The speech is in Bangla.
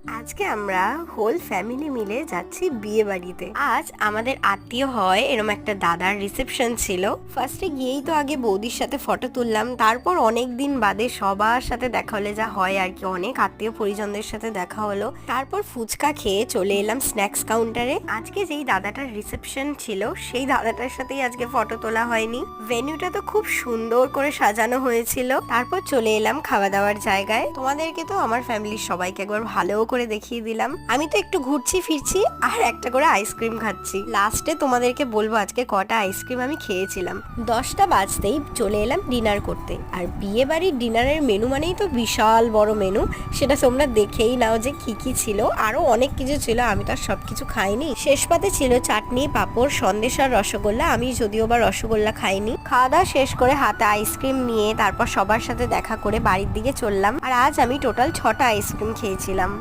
আজকে আমরা হোল ফ্যামিলি মিলে যাচ্ছি বিয়ে বাড়িতে। আজ আমাদের আত্মীয় হয় এরম একটা দাদার রিসেপশন ছিল। ফার্স্টে গিয়েই তো আগে বৌদির সাথে ফটো তুললাম, তারপর অনেক দিন বাদে সবার সাথে দেখা হলে যা হয় আর কি, অনেক আত্মীয় পরিজনদের সাথে দেখা হলো। তারপর ফুচকা খেয়ে চলে এলাম স্ন্যাক্স কাউন্টারে। আজকে যেই দাদাটার রিসেপশন ছিল সেই দাদাটার সাথেই আজকে ফটো তোলা হয়নি। ভেন্যুটা তো খুব সুন্দর করে সাজানো হয়েছিল। তারপর চলে এলাম খাওয়া দাওয়ার জায়গায়। তোমাদেরকে তো আমার ফ্যামিলির সবাইকে একবার ভালো করে দেখিয়ে দিলাম। আমি তো একটু ঘুরছি ফিরছি আর একটা করে আইসক্রিম খাচ্ছি। লাস্টে তোমাদেরকে বলবো আজকে কটা আইসক্রিম আমি খেয়েছিলাম। 10টা বাজতেই চলে এলাম ডিনার করতে। আর বিয়ে বাড়ির ডিনারের মেনু মানেই তো বিশাল বড় মেনু, সেটা তোমরা দেখেই নাও যে কি কি ছিল। আরো অনেক কিছু ছিল, আমি তো আর সবকিছু খাইনি। শেষ পাতে ছিল চাটনি, পাঁপড়, সন্দেশ আর রসগোল্লা। আমি যদিও বা রসগোল্লা খাইনি। খাওয়া দাওয়া শেষ করে হাতে আইসক্রিম নিয়ে তারপর সবার সাথে দেখা করে বাড়ির দিকে চললাম। আর আজ আমি টোটাল 6টা আইসক্রিম খেয়েছিলাম।